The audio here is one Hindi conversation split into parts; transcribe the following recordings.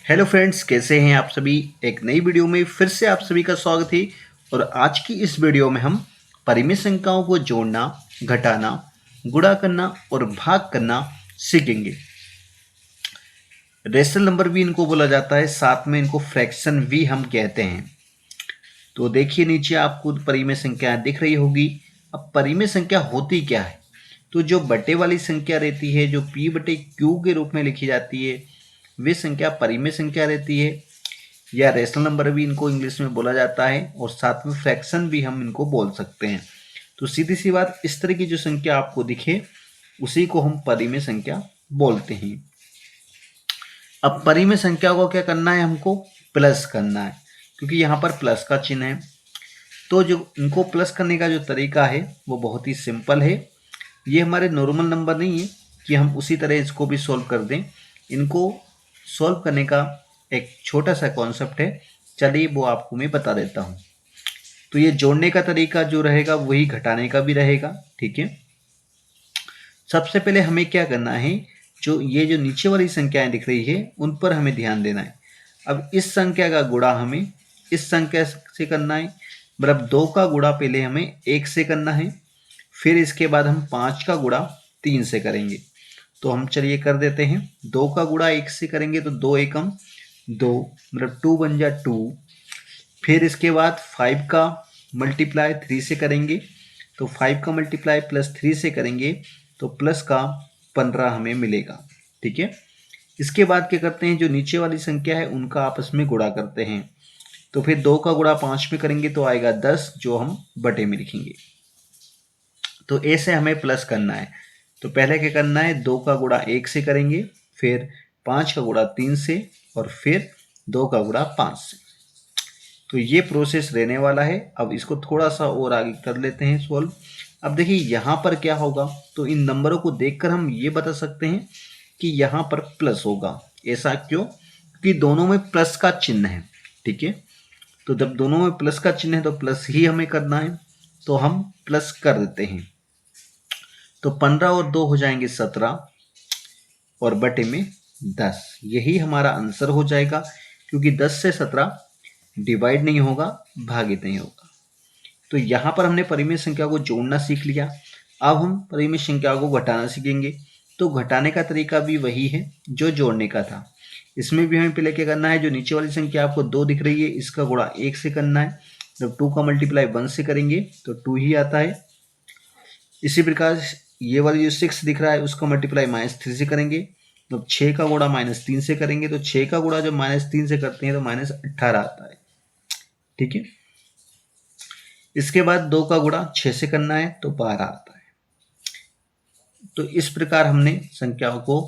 हेलो फ्रेंड्स, कैसे हैं आप सभी। एक नई वीडियो में फिर से आप सभी का स्वागत है। और आज की इस वीडियो में हम परिमेय संख्याओं को जोड़ना, घटाना, गुणा करना और भाग करना सीखेंगे। रेशनल नंबर भी इनको बोला जाता है, साथ में इनको फ्रैक्शन भी हम कहते हैं। तो देखिए, नीचे आपको परिमेय संख्या दिख रही होगी। अब परिमेय संख्या होती क्या है? तो जो बटे वाली संख्या रहती है, जो p बटे क्यू के रूप में लिखी जाती है, वे संख्या परिमेय संख्या रहती है, या रेशनल नंबर भी इनको इंग्लिश में बोला जाता है, और साथ में फ्रैक्शन भी हम इनको बोल सकते हैं। तो सीधी सी बात, इस तरह की जो संख्या आपको दिखे उसी को हम परिमेय संख्या बोलते हैं। अब परिमेय संख्या को क्या करना है, हमको प्लस करना है, क्योंकि यहाँ पर प्लस का चिन्ह है। तो जो इनको प्लस करने का जो तरीका है वो बहुत ही सिंपल है। ये हमारे नॉर्मल नंबर नहीं है कि हम उसी तरह इसको भी सॉल्व कर दें। इनको सॉल्व करने का एक छोटा सा कॉन्सेप्ट है, चलिए वो आपको मैं बता देता हूँ। तो ये जोड़ने का तरीका जो रहेगा वही घटाने का भी रहेगा, ठीक है। सबसे पहले हमें क्या करना है, जो नीचे वाली संख्याएं दिख रही है उन पर हमें ध्यान देना है। अब इस संख्या का गुणा हमें इस संख्या से करना है, मतलब 2 का गुणा पहले हमें 1 से करना है, फिर इसके बाद हम 5 का गुणा 3 से करेंगे। तो हम चलिए कर देते हैं। 2 का गुणा 1 से करेंगे तो 2 एकम 2, मतलब 2 बन जा 2। फिर इसके बाद 5 का मल्टीप्लाई 3 से करेंगे, तो 5 का मल्टीप्लाई प्लस 3 से करेंगे तो प्लस का 15 हमें मिलेगा, ठीक है। इसके बाद क्या करते हैं, जो नीचे वाली संख्या है उनका आपस में गुणा करते हैं। तो फिर 2 का गुणा 5 में करेंगे तो आएगा 10, जो हम बटे में लिखेंगे। तो ऐसे हमें प्लस करना है। तो पहले क्या करना है, 2 का गुणा 1 से करेंगे, फिर 5 का गुणा 3 से, और फिर 2 का गुणा 5 से। तो ये प्रोसेस रहने वाला है। अब इसको थोड़ा सा और आगे कर लेते हैं सॉल्व। अब देखिए यहाँ पर क्या होगा, तो इन नंबरों को देखकर हम ये बता सकते हैं कि यहाँ पर प्लस होगा। ऐसा क्यों? क्योंकि दोनों में प्लस का चिन्ह है, ठीक है। तो जब दोनों में प्लस का चिन्ह है तो प्लस ही हमें करना है, तो हम प्लस कर देते हैं। तो 15 और 2 हो जाएंगे 17, और बटे में 10। यही हमारा आंसर हो जाएगा, क्योंकि 10 से 17 डिवाइड नहीं होगा, भागित नहीं होगा। तो यहाँ पर हमने परिमेय संख्या को जोड़ना सीख लिया। अब हम परिमेय संख्या को घटाना सीखेंगे। तो घटाने का तरीका भी वही है जो जोड़ने का था। इसमें भी हमें पहले क्या करना है, जो नीचे वाली संख्या आपको 2 दिख रही है इसका गुणा 1 से करना है। जब 2 का मल्टीप्लाई 1 से करेंगे तो 2 ही आता है। इसी प्रकार ये वाली जो 6 दिख रहा है उसका मल्टीप्लाई -3 से करेंगे। तो 6 का गुणा -3 से करेंगे, तो 6 का गुणा जब -3 से करते हैं तो -18 आता है, ठीक है। इसके बाद 2 का गुणा 6 से करना है तो 12 आता है। तो इस प्रकार हमने संख्याओं को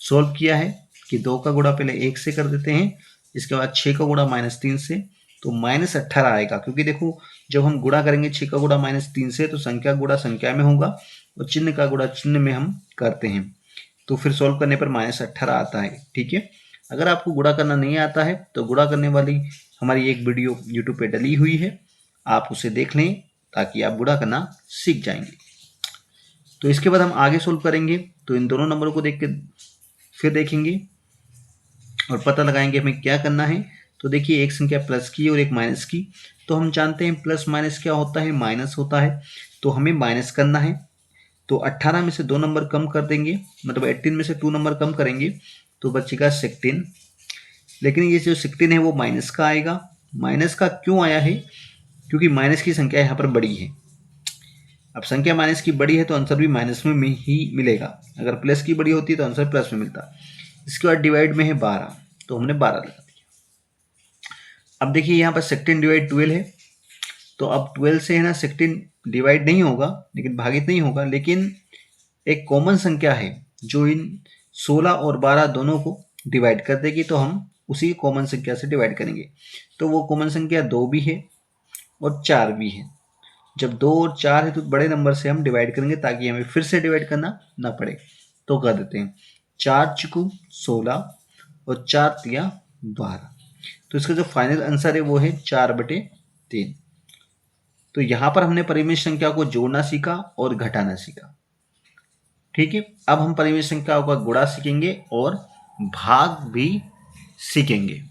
सॉल्व किया है कि 2 का गुणा पहले 1 से कर देते हैं, इसके बाद 6 का गुणा -3 से, तो -18 आएगा। क्योंकि देखो, जब हम गुणा करेंगे 6 का गुणा -3 से तो संख्या गुणा संख्या में होगा और चिन्ह का गुणा चिन्ह में हम करते हैं, तो फिर सॉल्व करने पर -18 आता है, ठीक है। अगर आपको गुणा करना नहीं आता है तो गुणा करने वाली हमारी एक वीडियो यूट्यूब पे डली हुई है, आप उसे देख लें ताकि आप गुणा करना सीख जाएंगे। तो इसके बाद हम आगे सोल्व करेंगे। तो इन दोनों नंबरों को देख के फिर देखेंगे और पता लगाएंगे हमें क्या करना है। तो देखिए, एक संख्या प्लस की और एक माइनस की। तो हम जानते हैं प्लस माइनस क्या होता है, माइनस होता है। तो हमें माइनस करना है। तो 18 में से 2 नंबर कम कर देंगे, मतलब 18 में से 2 नंबर कम करेंगे तो बचेगा 16। लेकिन ये जो 16 है वो माइनस का आएगा। माइनस का क्यों आया है? क्योंकि माइनस की संख्या यहाँ पर बड़ी है। अब संख्या माइनस की बड़ी है तो आंसर भी माइनस में ही मिलेगा। अगर प्लस की बड़ी होती तो आंसर प्लस में मिलता। इसके बाद डिवाइड में है 12, तो हमने 12 लगा दिया। अब देखिए यहाँ पर 16 डिवाइड 12 है, तो अब 12 से है ना 16 डिवाइड नहीं होगा, लेकिन भागित नहीं होगा, लेकिन एक कॉमन संख्या है जो इन 16 और 12 दोनों को डिवाइड कर देगी, तो हम उसी कॉमन संख्या से डिवाइड करेंगे। तो वो कॉमन संख्या 2 भी है और 4 भी है। जब 2 और 4 है तो बड़े नंबर से हम डिवाइड करेंगे ताकि हमें फिर से डिवाइड करना ना पड़े। तो कर देते हैं, 4 चुकू 16 और 4 तिया 12। तो इसका जो फाइनल आंसर है वो है 4/3। तो यहाँ पर हमने परिमेय संख्या को जोड़ना सीखा और घटाना सीखा, ठीक है। अब हम परिमेय संख्याओं का गुणा सीखेंगे और भाग भी सीखेंगे।